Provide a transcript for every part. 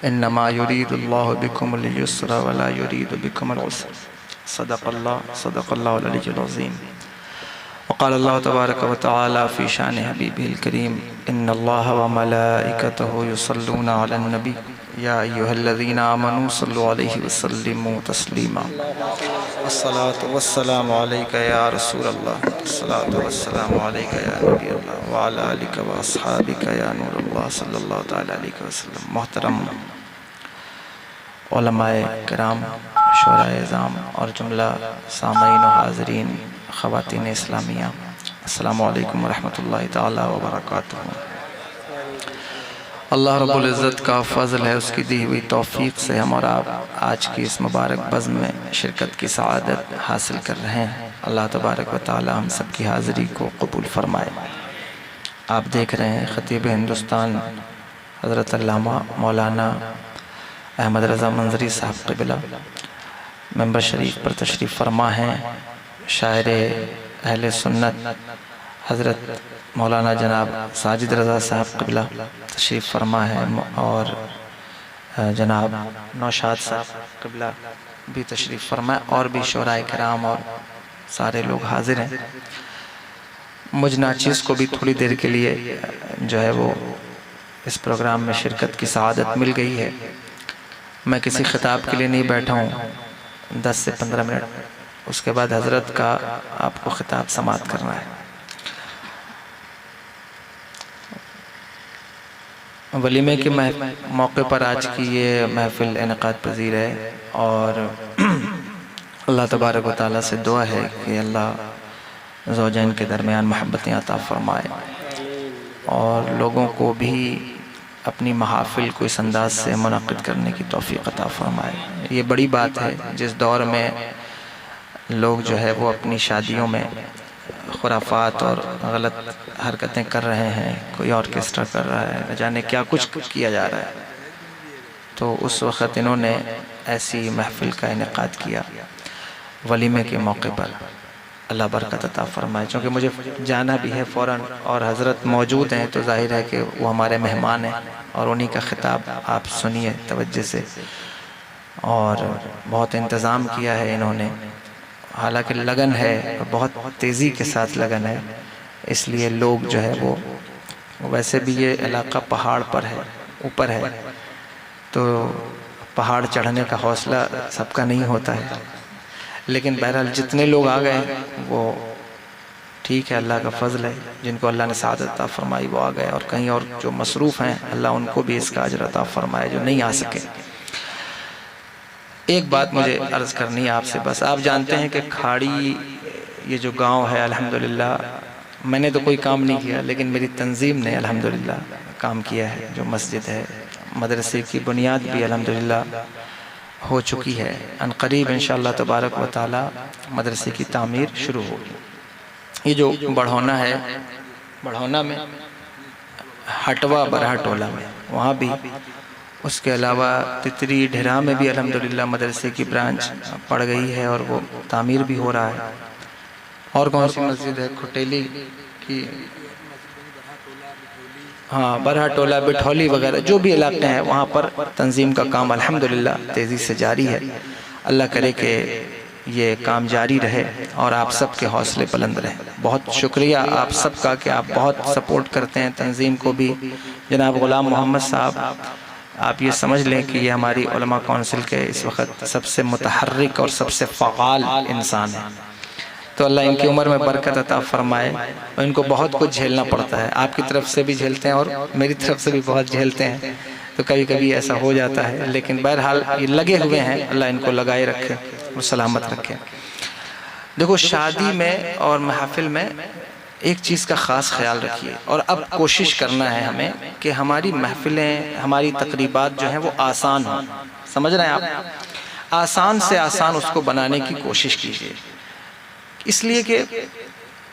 انما یرید اللہ بکم اليسر ولا یرید بکم العسر صدق اللہ العلی العظیم۔ وقال اللہ تبارک و تعالی فی شان حبیبہ الکریم ان اللہ وملائکتہ یصلون علی النبی یا ایہا الذین آمنوا صلوا علیہ وسلموا تسلیما۔ الصلاة والسلام علیکہ یا رسول اللہ، الصلاة والسلام علیکہ یا نبی اللہ، وعلی آلک و اصحابک یا نور اللہ صلی اللہ تعالی علیہ وسلم۔ محترم علماء کرام، شعراء اعظام اور جملہ سامعین و حاضرین، خواتین اسلامیہ، السلام علیکم ورحمۃ اللہ تعالی وبرکاتہ۔ اللہ رب العزت کا فضل ہے، اس کی دی ہوئی توفیق سے ہم اور آپ آج کی اس مبارک بزم میں شرکت کی سعادت حاصل کر رہے ہیں۔ اللہ تبارک و تعالی ہم سب کی حاضری کو قبول فرمائے۔ آپ دیکھ رہے ہیں خطیب ہندوستان حضرت علامہ مولانا احمد رضا منظری صاحب قبلہ ممبر شریف پر تشریف فرما ہیں۔ شاعر اہل سنت حضرت مولانا جناب ساجد رضا صاحب قبلہ تشریف فرما ہے، اور جناب نوشاد صاحب قبلہ بھی تشریف فرما ہے، اور بھی شعراء کرام اور سارے لوگ حاضر ہیں۔ مجھ ناچیز کو بھی تھوڑی دیر کے لیے جو ہے وہ اس پروگرام میں شرکت کی سعادت مل گئی ہے۔ میں کسی خطاب کے لیے نہیں بیٹھا ہوں، 10 سے 15 منٹ، اس کے بعد حضرت کا آپ کو خطاب سماعت کرنا ہے۔ ولیمے کے موقع پر آج کی یہ محفل انعقاد پذیر ہے، اور اللہ تبارک و تعالیٰ سے دعا ہے کہ اللہ زوجین کے درمیان محبتیں عطا فرمائے، اور لوگوں کو بھی اپنی محافل کو اس انداز سے منعقد کرنے کی توفیق عطا فرمائے۔ یہ بڑی بات ہے جس دور میں لوگ جو ہے وہ اپنی شادیوں میں خرافات اور غلط حرکتیں کر رہے ہیں، کوئی آرکیسٹرا کر رہا ہے، نہ جانے کیا کچھ کیا جا رہا ہے، تو اس وقت انہوں نے ایسی محفل کا انعقاد کیا ولیمے کے موقع پر۔ اللہ برکت عطا فرمائے۔ چونکہ مجھے جانا بھی ہے فوراً، اور حضرت موجود ہیں تو ظاہر ہے کہ وہ ہمارے مہمان ہیں، اور انہی کا خطاب آپ سنیے توجہ سے۔ اور بہت انتظام کیا ہے انہوں نے، حالانکہ لگن ہے، بہت تیزی کے ساتھ لگن ہے، اس لیے لوگ جو ہے وہ، ویسے بھی یہ علاقہ پہاڑ پر ہے، اوپر ہے، تو پہاڑ چڑھنے کا حوصلہ سب کا نہیں ہوتا ہے، لیکن بہرحال جتنے لوگ آ گئے وہ ٹھیک ہے، اللہ کا فضل ہے۔ جن کو اللہ نے سعادت عطا فرمائی وہ آ گئے، اور کہیں اور جو مصروف ہیں اللہ ان کو بھی اس کا اجر عطا فرمائے جو نہیں آ سکے۔ ایک بات مجھے عرض کرنی ہے آپ سے، بس آپ جانتے ہیں کہ کھاڑی یہ جو گاؤں ہے، الحمدللہ میں نے تو کوئی کام نہیں کیا، لیکن میری تنظیم نے الحمدللہ کام کیا ہے۔ جو مسجد ہے، مدرسے کی بنیاد بھی الحمدللہ ہو چکی ہے، ان قریب انشاءاللہ تبارک و تعالی مدرسے کی تعمیر شروع ہوگی۔ یہ جو بڑھونا ہے، بڑھونا میں ہٹوا برہ ٹولہ میں، وہاں بھی، اس کے علاوہ تتری ڈھیرا میں بھی الحمدللہ مدرسے کی برانچ پڑ گئی ہے، اور وہ تعمیر بھی ہو رہا ہے۔ اور کون سی مسجد ہے؟ کھٹیلی کی، ہاں، برہ ٹولہ، بٹھولی وغیرہ جو بھی علاقے ہیں وہاں پر تنظیم کا کام الحمدللہ تیزی سے جاری ہے۔ اللہ کرے کہ یہ کام جاری رہے اور آپ سب کے حوصلے بلند رہیں۔ بہت شکریہ آپ سب کا کہ آپ بہت سپورٹ کرتے ہیں تنظیم کو بھی۔ جناب غلام محمد صاحب، آپ یہ سمجھ لیں کہ یہ ہماری علماء کونسل کے اس وقت سب سے متحرک اور سب سے فعال انسان ہیں، تو اللہ ان کی عمر میں برکت عطا فرمائے۔ اور ان کو بہت کچھ جھیلنا پڑتا ہے، آپ کی طرف سے بھی جھیلتے ہیں اور میری طرف سے بھی بہت جھیلتے ہیں، تو کبھی کبھی ایسا ہو جاتا ہے، لیکن بہرحال یہ لگے ہوئے ہیں، اللہ ان کو لگائے رکھے اور سلامت رکھے۔ دیکھو، شادی میں اور محافل میں ایک چیز کا خاص خیال رکھیے، اور اب کوشش کرنا ہے ہمیں کہ ہماری محفلیں، ہماری تقریبات جو ہیں وہ آسان ہوں۔ سمجھ رہے ہیں آپ؟ آسان سے آسان اس کو بنانے کی کوشش کیجیے، اس لیے کہ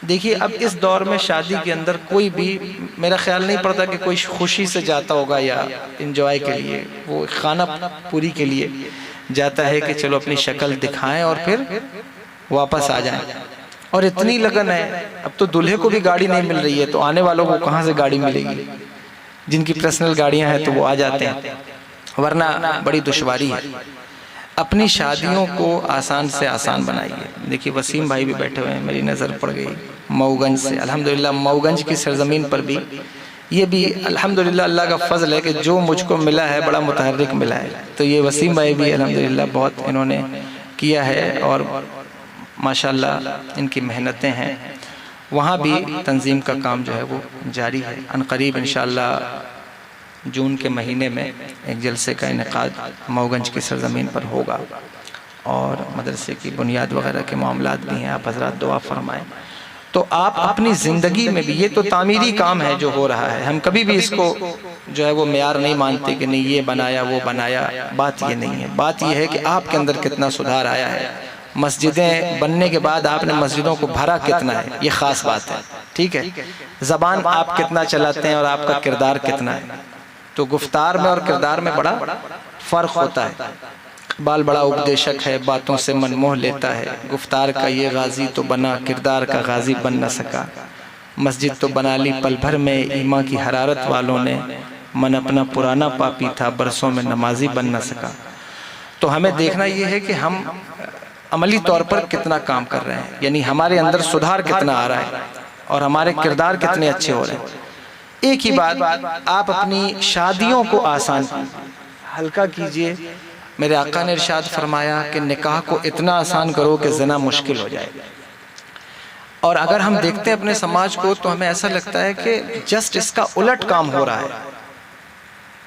دیکھیے اب اس دور میں شادی کے اندر کوئی بھی، میرا خیال نہیں پڑتا کہ کوئی خوشی سے جاتا ہوگا یا انجوائے کے لیے، وہ خانہ پوری کے لیے جاتا ہے کہ چلو اپنی شکل دکھائیں اور پھر واپس آ جائیں۔ اور اتنی لگن ہے، اب تو دلہے کو بھی گاڑی نہیں مل رہی ہے، تو آنے والوں کو کہاں سے گاڑی ملے گی؟ جن کی پرسنل گاڑیاں ہیں تو وہ آ جاتے ہیں، ورنہ بڑی دشواری ہے۔ اپنی شادیوں کو آسان سے آسان بنائیے۔ دیکھیے وسیم بھائی بھی بیٹھے ہوئے ہیں، میری نظر پڑ گئی مئوگنج سے، الحمدللہ مئوگنج کی سرزمین پر بھی یہ بھی الحمدللہ اللہ کا فضل ہے کہ جو مجھ کو ملا ہے بڑا متحرک ملا ہے۔ تو یہ وسیم بھائی بھی الحمدللہ بہت انہوں نے کیا ہے اور ماشاءاللہ ان کی محنتیں ہیں۔ وہاں بھی تنظیم کا کام جو ہے وہ جاری ہے۔ عنقریب انشاءاللہ جون کے مہینے میں ایک جلسے کا انعقاد مئوگنج کی سرزمین پر ہوگا اور مدرسے کی بنیاد وغیرہ کے معاملات بھی ہیں، آپ حضرات دعا فرمائیں۔ تو آپ اپنی زندگی میں بھی، یہ تو تعمیری کام ہے جو ہو رہا ہے، ہم کبھی بھی اس کو جو ہے وہ معیار نہیں مانتے کہ نہیں یہ بنایا وہ بنایا، بات یہ نہیں ہے۔ بات یہ ہے کہ آپ کے اندر کتنا سدھار آیا ہے، مسجدیں بننے کے بعد آپ نے مسجدوں کو بھرا کتنا ہے، یہ خاص بات ہے، ٹھیک ہے۔ زبان آپ کتنا چلاتے ہیں اور آپ کا کردار کتنا ہے، تو گفتار میں اور کردار میں بڑا فرق ہوتا ہے۔ اقبال بڑا اپدیشک ہے، باتوں سے من موہ لیتا ہے، گفتار کا یہ غازی تو بنا کردار کا غازی بن نہ سکا، مسجد تو بنا لی پل بھر میں ایمان کی حرارت والوں نے، من اپنا پرانا پاپی تھا برسوں میں نمازی بن نہ سکا۔ تو ہمیں دیکھنا یہ ہے کہ ہم عملی طور پر کتنا کام کر رہے ہیں، یعنی ہمارے اندر سدھار کتنا آ رہا ہے اور ہمارے کردار کتنے اچھے ہو رہے ہیں۔ ایک ہی بات، آپ اپنی شادیوں کو آسان ہلکا کیجئے۔ میرے آقا نے ارشاد فرمایا کہ نکاح کو اتنا آسان کرو کہ زنا مشکل ہو جائے۔ اور اگر ہم دیکھتے ہیں اپنے سماج کو تو ہمیں ایسا لگتا ہے کہ جسٹ اس کا الٹ کام ہو رہا ہے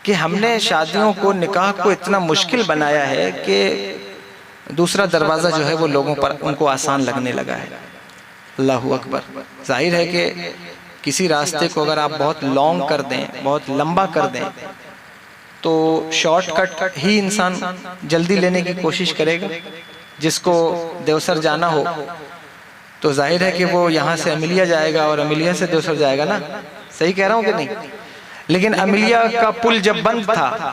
کہ ہم نے شادیوں کو، نکاح کو اتنا مشکل بنایا ہے کہ دوسرا دروازہ جو ہے وہ لوگوں پر ان کو آسان لگنے لگا ہے۔ اللہ اکبر۔ ظاہر ہے کہ کسی راستے کو اگر آپ بہت لانگ کر دیں، بہت لمبا کر دیں، تو شارٹ کٹ ہی انسان جلدی لینے کی کوشش کرے گا۔ جس کو دیوسر جانا ہو تو ظاہر ہے کہ وہ یہاں سے امیلیہ جائے گا اور امیلیہ سے دیوسر جائے گا نا، صحیح کہہ رہا ہوں کہ نہیں؟ لیکن امیلیہ کا پل جب بند تھا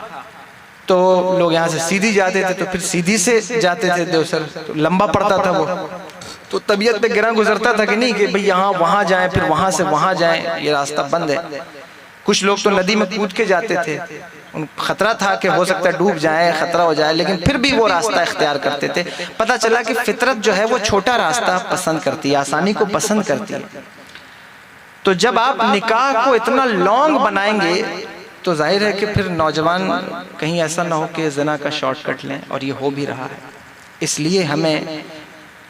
تو لوگ یہاں سے سیدھی جاتے تھے، تو پھر سیدھی سے جاتے تھے دیوسر، تو لمبا پڑتا تھا وہ، تو طبیعت پہ گراں گزرتا تھا کہ نہیں کہ بھئی یہاں وہاں جائیں پھر وہاں سے وہاں جائیں، یہ راستہ بند ہے۔ کچھ لوگ تو ندی میں کود کے جاتے تھے، ان خطرہ تھا کہ ہو سکتا ہے ڈوب جائیں، خطرہ ہو جائے، لیکن پھر بھی وہ راستہ اختیار کرتے تھے۔ پتہ چلا کہ فطرت جو ہے وہ چھوٹا راستہ پسند کرتی ہے، آسانی کو پسند کرتی ہے۔ تو جب آپ نکاح کو اتنا لانگ بنائیں گے تو ظاہر ہے کہ پھر نوجوان کہیں ایسا نہ ہو کہ زنا کا شارٹ کٹ لیں، اور یہ ہو بھی رہا ہے۔ اس لیے ہمیں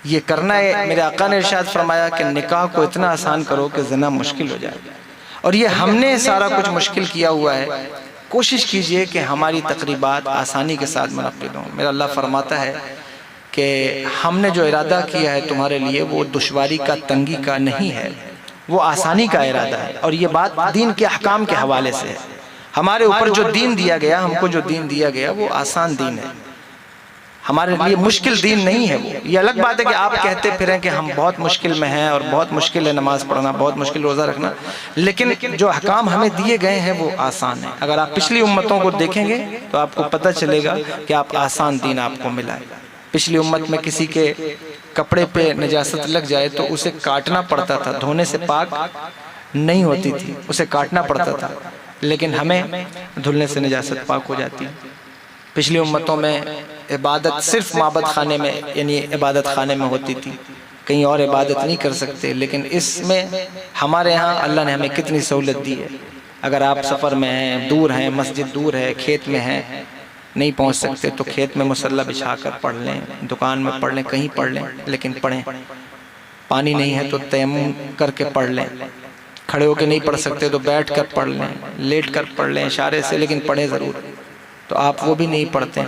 یہ کرنا ہے۔ میرے آقا نے ارشاد فرمایا کہ نکاح کو اتنا آسان کرو کہ زنا مشکل ہو جائے، اور یہ ہم نے سارا کچھ مشکل کیا ہوا ہے۔ کوشش کیجئے کہ ہماری تقریبات آسانی کے ساتھ منعقد ہوں۔ میرا اللہ فرماتا ہے کہ ہم نے جو ارادہ کیا ہے تمہارے لیے وہ دشواری کا، تنگی کا نہیں ہے، وہ آسانی کا ارادہ ہے، اور یہ بات دین کے احکام کے حوالے سے ہے۔ ہمارے اوپر جو دین دیا گیا، ہم کو جو دین دیا گیا وہ آسان دین ہے، ہمارے لیے مشکل دین نہیں ہے وہ۔ یہ الگ بات ہے کہ آپ کہتے پھریں کہ ہم بہت مشکل میں ہیں اور بہت مشکل ہے نماز پڑھنا، بہت مشکل روزہ رکھنا، لیکن جو احکام ہمیں دیے گئے ہیں وہ آسان ہیں۔ اگر آپ پچھلی امتوں کو دیکھیں گے تو آپ کو پتہ چلے گا کہ آپ آسان دین آپ کو ملا ہے۔ پچھلی امت میں کسی کے کپڑے پہ نجاست لگ جائے تو اسے کاٹنا پڑتا تھا، دھونے سے پاک نہیں ہوتی تھی، اسے کاٹنا پڑتا تھا، لیکن ہمیں دھلنے سے نجاست پاک ہو جاتی ہے۔ پچھلی امتوں میں عبادت صرف معبد خانے میں، یعنی عبادت خانے میں ہوتی تھی، کہیں اور عبادت نہیں کر سکتے، لیکن اس میں ہمارے ہاں اللہ نے ہمیں کتنی سہولت دی ہے۔ اگر آپ سفر میں ہیں، دور ہیں، مسجد دور ہے، کھیت میں ہیں، نہیں پہنچ سکتے تو کھیت میں مصلی بچھا کر پڑھ لیں، دکان میں پڑھ لیں، کہیں پڑھ لیں، لیکن پڑھیں۔ پانی نہیں ہے تو تیمم کر کے پڑھ لیں، کھڑے ہو کے نہیں پڑھ سکتے تو بیٹھ کر پڑھ لیں، لیٹ کر پڑھ لیں اشارے سے، لیکن پڑھیں ضرور۔ تو آپ وہ بھی نہیں پڑھتے،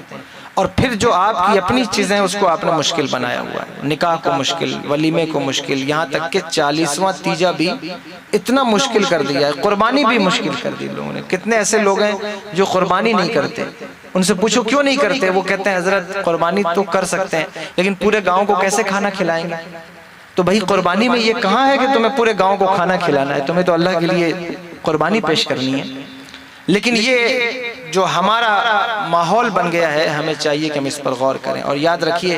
اور پھر جو آپ کی اپنی چیزیں اس کو آپ نے مشکل بنایا ہوا ہے۔ نکاح کو مشکل، ولیمے کو مشکل، یہاں تک کہ 40واں تیجا بھی اتنا مشکل کر دیا ہے، قربانی بھی مشکل کر دی لوگوں نے۔ کتنے ایسے لوگ ہیں جو قربانی نہیں کرتے، ان سے پوچھو کیوں نہیں کرتے، وہ کہتے ہیں حضرت قربانی تو کر سکتے ہیں لیکن پورے گاؤں کو کیسے کھانا کھلائیں گے؟ تو بھائی قربانی میں یہ کہاں ہے کہ تمہیں پورے گاؤں کو کھانا کھلانا ہے، تمہیں تو اللہ کے لیے قربانی پیش کرنی ہے۔ لیکن یہ جو ہمارا ماحول بن گیا ہے، ہمیں چاہیے کہ ہم اس پر غور کریں۔ اور یاد رکھیے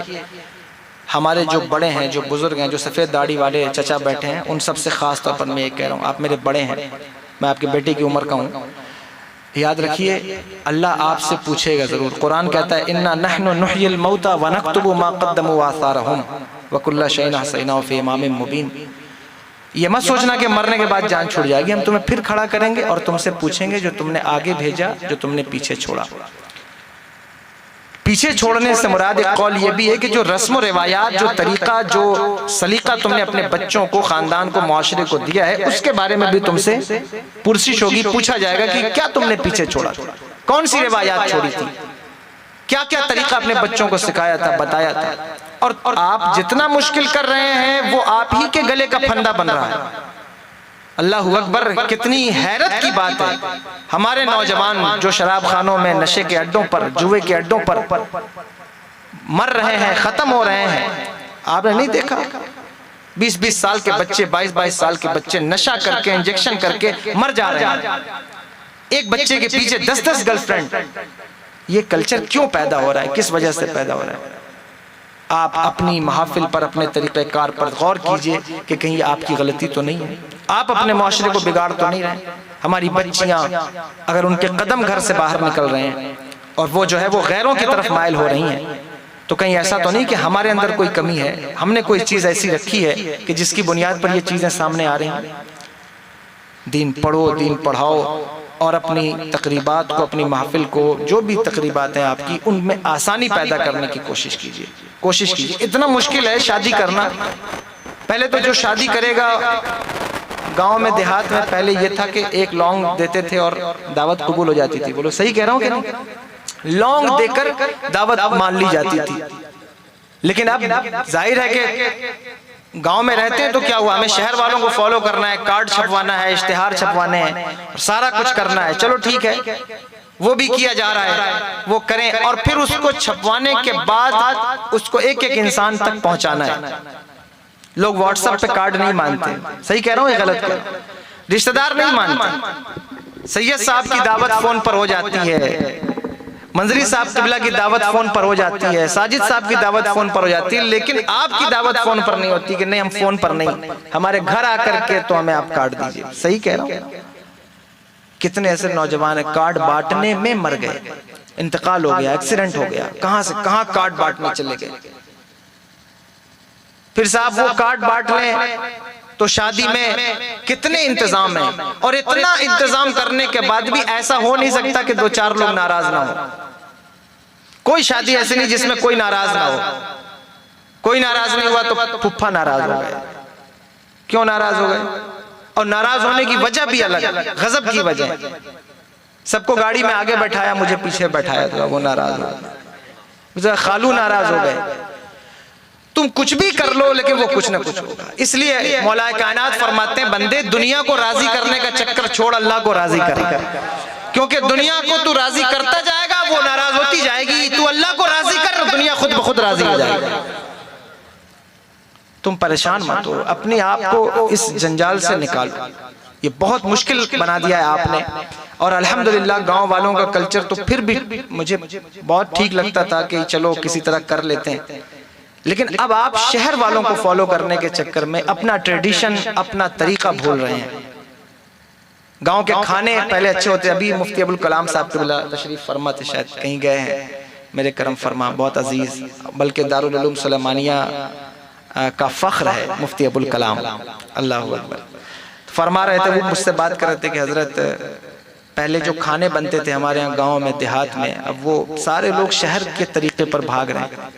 ہمارے جو بڑے ہیں، جو بزرگ ہیں، جو سفید داڑھی والے چچا بیٹھے ہیں، ان سب سے خاص طور پر میں یہ کہہ رہا ہوں، آپ میرے بڑے ہیں، میں آپ کے بیٹے کی عمر کا ہوں، یاد رکھیے اللہ آپ سے پوچھے گا ضرور. قرآن کہتا ہے اِنَّا نَحْنُ نُحْيِي الْمَوْتَى وَنَكْتُبُ مَا قَدَّمُوا وَآثَارَهُمْ وَكُلَّ شَيْءٍ أَحْصَيْنَاهُ فِي إِمَامٍ مُبِينٍ. یہ مت سوچنا کہ مرنے کے بعد جان چھوڑ جائے گی. ہم تمہیں پھر کھڑا کریں گے اور تم سے پوچھیں گے جو تم نے آگے بھیجا, جو تم نے پیچھے چھوڑا. پیچھے چھوڑنے سے مراد ایک قول یہ بھی ہے کہ جو رسم و روایات, جو طریقہ, جو سلیقہ تم نے اپنے بچوں کو, خاندان کو, معاشرے کو دیا ہے, اس کے بارے میں بھی تم سے پرسش ہوگی, پوچھا جائے گا کہ کیا تم نے پیچھے چھوڑا, کون سی روایات چھوڑی تھی, کیا کیا طریقہ اپنے بچوں کو سکھایا تھا, بتایا تھا. اور آپ جتنا مشکل کر رہے ہیں وہ آپ ہی کے گلے کا پھندا بن رہا ہے. اللہ اکبر, کتنی حیرت کی بات ہے. ہمارے نوجوان جو شراب خانوں میں, نشے کے اڈوں پر, جوئے کے اڈوں پر مر رہے ہیں, ختم ہو رہے ہیں. آپ نے نہیں دیکھا 20-20 سال کے بچے, 22-22 سال کے بچے نشہ کر کے, انجیکشن کر کے مر جا رہے ہیں. ایک بچے کے پیچھے 10-10 گرل فرینڈ. یہ کلچر کیوں پیدا ہو رہا ہے, کس وجہ سے پیدا ہو رہا ہے؟ آپ اپنی محافل پر, اپنے طریقہ کار پر غور کیجئے کہ کہیں آپ کی غلطی تو نہیں ہے, آپ اپنے معاشرے کو بگاڑ تو نہیں رہے. ہماری بچیاں اگر ان کے قدم گھر سے باہر نکل رہے ہیں اور وہ جو ہے وہ غیروں کی طرف مائل ہو رہی ہیں, تو کہیں ایسا تو نہیں کہ ہمارے اندر کوئی کمی ہے, ہم نے کوئی چیز ایسی رکھی ہے کہ جس کی بنیاد پر یہ چیزیں سامنے آ رہی ہیں. دین پڑھو, دین پڑھاؤ, اور اپنی تقریبات کو, اپنی محفل کو, جو بھی تقریبات ہیں آپ کی, ان میں آسانی پیدا کرنے کی کوشش کیجئے. کوشش کیجئے. اتنا مشکل ہے شادی کرنا. پہلے تو جو شادی کرے گا گاؤں میں, دیہات میں, پہلے یہ تھا کہ ایک لونگ دیتے تھے اور دعوت قبول ہو جاتی تھی. بولو صحیح کہہ رہا ہوں کہ نہیں؟ لونگ دے کر دعوت مان لی جاتی تھی. لیکن اب ظاہر ہے کہ گاؤں میں رہتے ہیں تو کیا ہوا, ہمیں شہر والوں کو فالو کرنا ہے, کارڈ چھپوانا ہے, اشتہار چھپوانے ہیں, سارا کچھ کرنا ہے. چلو ٹھیک ہے, وہ بھی کیا جا رہا ہے, وہ کریں. اور پھر اس کو چھپوانے کے بعد اس کو ایک ایک انسان تک پہنچانا ہے. لوگ واٹس ایپ پہ کارڈ نہیں مانتے. صحیح کہہ رہا ہوں یا غلط کہہ رہا ہوں؟ رشتہ دار نہیں مانتے. سید صاحب کی دعوت فون پر ہو جاتی ہے, منظری صاحب قبلہ کی دعوت فون پر ہو جاتی ہے, ساجد صاحب کی دعوت فون پر ہو جاتی ہے, لیکن آپ کی دعوت فون پر نہیں ہوتی کہ نہیں ہم فون پر نہیں, ہمارے گھر آ کر کے تو ہمیں آپ کارڈ دیجئے. صحیح کہہ رہا ہوں؟ کتنے ایسے نوجوان ہیں کارڈ بانٹنے میں مر گئے, انتقال ہو گیا, ایکسیڈنٹ ہو گیا, کہاں سے کہاں کارڈ بانٹنے چلے گئے. پھر صاحب وہ کارڈ بانٹ لیں تو شادی میں کتنے انتظام ہیں, اور اتنا انتظام کرنے کے بعد بھی ایسا ہو نہیں سکتا کہ 2-4 لوگ ناراض نہ ہو. کوئی شادی ایسی نہیں جس میں کوئی ناراض نہ ہو. کوئی ناراض نہیں ہوا تو پھپھا ناراض ہو گئے. کیوں ناراض ہو گئے؟ اور ناراض ہونے کی وجہ بھی الگ, غضب کی وجہ. سب کو گاڑی میں آگے بٹھایا, مجھے پیچھے بٹھایا تھا, وہ ناراض ہو گئے. خالو ناراض ہو گئے. تم کچھ بھی کر لو لیکن وہ کچھ نہ کچھ ہوگا. اس لیے مولا کائنات فرماتے ہیں بندے دنیا کو راضی کرنے کا چکر چھوڑ, اللہ کو راضی کر. کیونکہ دنیا کو تو راضی کرتا جائے گا وہ ناراض ہوتی جائے گی, تو اللہ کو راضی کر, دنیا خود بخود راضی ہو جائے گی. تم پریشان مت ہو, اپنے آپ کو اس جنجال سے نکالو. یہ بہت مشکل بنا دیا ہے آپ نے. اور الحمدللہ گاؤں والوں کا کلچر تو پھر بھی مجھے بہت ٹھیک لگتا تھا کہ چلو کسی طرح کر لیتے ہیں, لیکن اب آپ شہر والوں کو فالو کرنے کے چکر میں اپنا ٹریڈیشن, اپنا طریقہ بھول رہے ہیں. گاؤں کے کھانے پہلے اچھے ہوتے. ابھی مفتی ابوالکلام صاحب قبلہ تشریف فرما تھے, شاید کہیں گئے ہیں, میرے کرم فرما, بہت عزیز, بلکہ دارالعلوم سلیمانیہ کا فخر ہے مفتی ابوالکلام. اللہ اکبر. فرما رہے تھے, وہ مجھ سے بات کر رہے تھے کہ حضرت پہلے جو کھانے بنتے تھے ہمارے یہاں گاؤں میں, دیہات میں, اب وہ سارے لوگ شہر کے طریقے پر بھاگ رہے ہیں,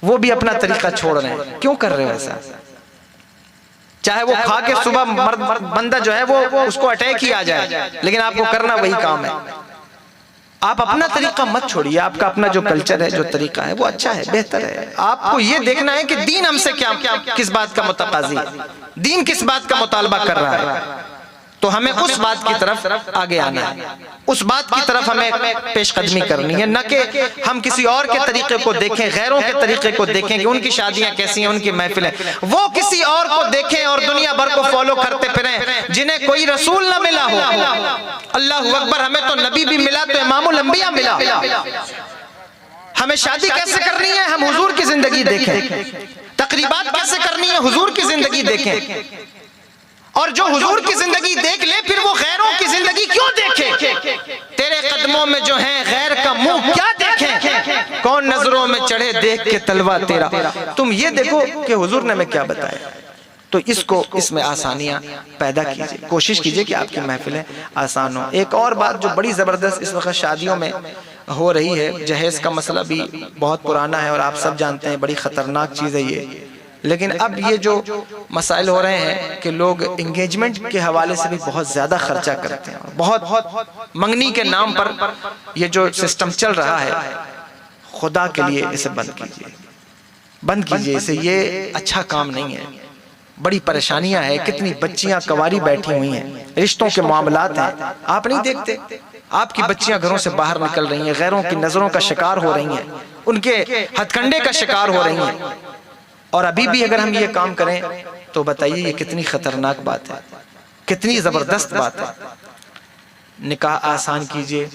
وہ بھی اپنا طریقہ چھوڑ رہے ہیں. کیوں کر رہے ہیں ایسا؟ چاہے وہ کھا کے صبح بندہ جو ہے وہ اس کو اٹیک ہی آ جائے, لیکن آپ کو کرنا وہی کام ہے. آپ اپنا طریقہ مت چھوڑیے. آپ کا اپنا جو کلچر ہے, جو طریقہ ہے, وہ اچھا ہے, بہتر ہے. آپ کو یہ دیکھنا ہے کہ دین ہم سے کس بات کا متقاضی ہے, دین کس بات کا مطالبہ کر رہا ہے, تو ہمیں اس بات کی طرف آگے آنا ہے, اس بات کی طرف ہمیں پیش قدمی کرنی ہے, نہ کہ ہم کسی اور کے طریقے کو دیکھیں, غیروں کے طریقے کو دیکھیں کہ ان کی شادیاں کیسی ہیں, ان کی محفلیں, وہ کسی اور کو دیکھیں اور دنیا بھر کو فالو کرتے پھریں جنہیں کوئی رسول نہ ملا ہو. اللہ اکبر. ہمیں تو نبی بھی ملا تو امام الانبیاء ملا. ہمیں شادی کیسے کرنی ہے, ہم حضور کی زندگی دیکھیں. تقریبات کیسے کرنی ہے, حضور کی زندگی دیکھیں. اور جو حضور کی زندگی دیکھ لے پھر وہ غیروں کی زندگی کیوں دیکھے؟ تیرے قدموں میں جو ہیں غیر کا منہ کیا دیکھیں؟ کون نظروں میں چڑھے دیکھ کے تلوا تیرا؟ تم یہ دیکھو کہ حضور نے ہمیں کیا بتایا. تو اس میں آسانیاں پیدا کیجئے، کوشش کیجئے کہ آپ کی محفلیں آسان ہوں. ایک اور بات جو بڑی زبردست اس وقت شادیوں میں ہو رہی ہے، جہیز کا مسئلہ بھی بہت پرانا ہے اور آپ سب جانتے ہیں بڑی خطرناک چیز ہے یہ. لیکن اب یہ جو مسائل ہو رہے ہیں کہ لوگ انگیجمنٹ کے حوالے سے بھی بہت زیادہ خرچہ کرتے ہیں، بہت منگنی کے نام پر یہ جو سسٹم چل رہا ہے، خدا کے لیے اسے بند کیجئے اسے. یہ اچھا کام نہیں ہے. بڑی پریشانیاں ہیں، کتنی بچیاں کواری بیٹھی ہوئی ہیں، رشتوں کے معاملات ہیں، آپ نہیں دیکھتے؟ آپ کی بچیاں گھروں سے باہر نکل رہی ہیں، غیروں کی نظروں کا شکار ہو رہی ہیں، ان کے ہتھ کنڈے کا شکار ہو رہی ہیں. اور ابھی بھی اگر ہم یہ کام کریں تو بتائیے یہ کتنی خطرناک بات ہے، کتنی زبردست بات ہے. نکاح آسان کیجئے،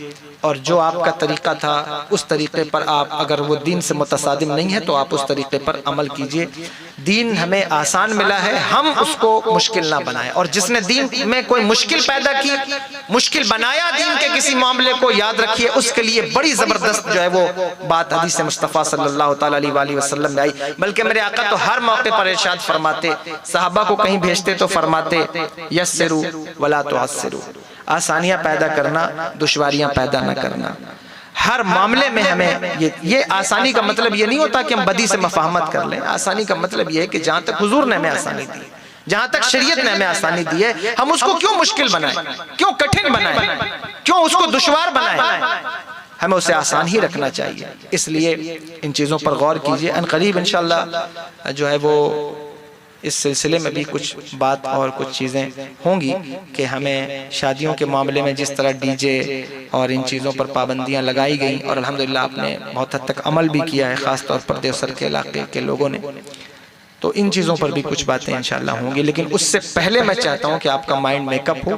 اور جو آپ کا طریقہ تھا اس طریقے پر آپ، اگر وہ دین سے متصادم نہیں ہے تو آپ اس طریقے پر عمل کیجئے. دین ہمیں آسان ملا ہے، ہم اس کو مشکل نہ بنائیں. اور جس نے دین میں کوئی مشکل پیدا کی، مشکل بنایا دین کے کسی معاملے کو، یاد رکھیے اس کے لیے بڑی زبردست جو ہے وہ بات حدیث مصطفیٰ صلی اللہ تعالیٰ علیہ وسلم میں آئی. بلکہ میرے آقا تو ہر موقع پر ارشاد فرماتے، صحابہ کو کہیں بھیجتے تو فرماتے یسروا ولا تعسروا، آسانیاں پیدا کرنا، دشواریاں پیدا نہ کرنا. ہر معاملے میں ہمیں یہ آسانی کا مطلب یہ نہیں ہوتا کہ ہم بدی سے مفاہمت کر لیں. آسانی کا مطلب یہ ہے کہ جہاں تک حضور نے ہمیں آسانی دی، جہاں تک شریعت نے ہمیں آسانی دی ہے، ہم اس کو کیوں مشکل بنائیں، کیوں کٹھن بنائیں، کیوں اس کو دشوار بنائیں؟ ہمیں اسے آسان ہی رکھنا چاہیے. اس لیے ان چیزوں پر غور کیجئے. ان قریب انشاءاللہ جو ہے وہ اس سلسلے میں بھی کچھ بات اور کچھ چیزیں ہوں گی کہ ہمیں شادیوں کے معاملے میں جس طرح ڈی جے اور ان چیزوں پر پابندیاں لگائی گئیں، اور الحمدللہ آپ نے بہت حد تک عمل بھی کیا ہے، خاص طور پر دیوسر کے علاقے کے لوگوں نے، تو ان چیزوں پر بھی کچھ باتیں انشاءاللہ ہوں گی. لیکن اس سے پہلے میں چاہتا ہوں کہ آپ کا مائنڈ میک اپ ہو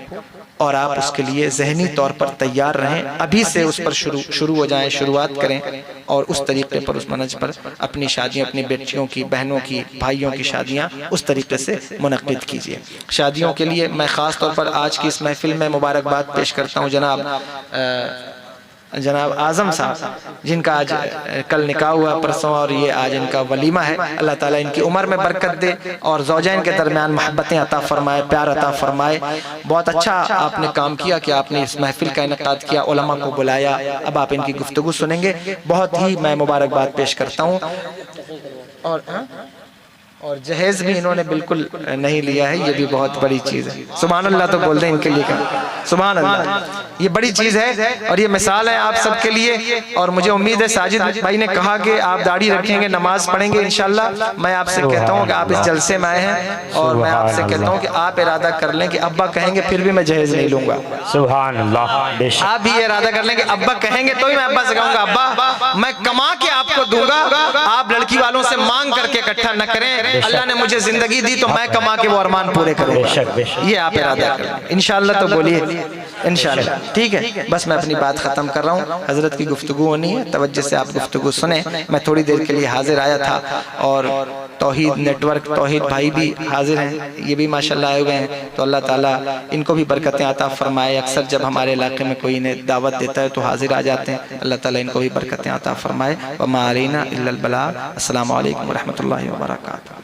اور آپ اس کے لیے ذہنی طور پر تیار رہیں. ابھی سے اس پر شروع ہو جائیں، شروعات کریں، اور اس طریقے پر، اس منہج پر اپنی شادیاں، اپنی بیٹیوں کی، بہنوں کی، بھائیوں کی شادیاں اس طریقے سے منعقد کیجئے. شادیوں کے لیے میں خاص طور پر آج کی اس محفل میں مبارکباد پیش کرتا ہوں جناب اعظم صاحب، جن کا آج کل نکاح ہوا پرسوں، اور یہ آج ان کا ولیمہ ہے. اللہ تعالیٰ ان کی عمر میں برکت دے اور زوجین کے درمیان محبتیں عطا فرمائے، پیار عطا فرمائے. بہت اچھا آپ نے کام کیا کہ آپ نے اس محفل کا انعقاد کیا، علماء کو بلایا. اب آپ ان کی گفتگو سنیں گے. بہت ہی میں مبارکباد پیش کرتا ہوں. اور جہیز بھی انہوں نے بالکل نہیں لیا ہے، یہ بھی بہت بڑی چیز ہے. سبحان اللہ تو بول دیں ان کے لیے کہ سبحان اللہ، یہ بڑی چیز ہے اور یہ مثال ہے آپ سب کے لیے. اور مجھے امید ہے ساجد بھائی نے کہا کہ آپ داڑھی رکھیں گے، نماز پڑھیں گے انشاءاللہ. میں آپ سے کہتا ہوں کہ آپ اس جلسے میں آئے ہیں، اور میں آپ سے کہتا ہوں کہ آپ ارادہ کر لیں کہ ابا کہیں گے پھر بھی میں جہیز نہیں لوں گا. سبحان اللہ. آپ بھی یہ ارادہ کر لیں کہ ابا کہیں گے تو ہی میں ابا سے کہوں گا ابا میں کما کے آپ کو دوں گا، آپ لڑکی والوں سے مانگ کر کے اکٹھا نہ کریں. اللہ نے مجھے زندگی دی تو میں کما کے وہ ارمان پورے کروں گا. یہ آپ ارادہ کریں انشاءاللہ. تو بولیے انشاءاللہ. ٹھیک ہے، بس میں اپنی بات ختم کر رہا ہوں. حضرت کی گفتگو ہونی ہے، توجہ سے آپ گفتگو سنیں. میں تھوڑی دیر کے لیے حاضر آیا تھا، اور توحید نیٹ ورک، توحید بھائی بھی حاضر ہیں، یہ بھی ماشاءاللہ آئے ہوئے ہیں. تو اللہ تعالیٰ ان کو بھی برکتیں عطا فرمائے. اکثر جب ہمارے علاقے میں کوئی انہیں دعوت دیتا ہے تو حاضر آ جاتے ہیں. اللہ تعالیٰ ان کو بھی برکتیں عطا فرمائے. وما علینا الا البلاغ. السلام علیکم ورحمۃ اللہ وبرکاتہ.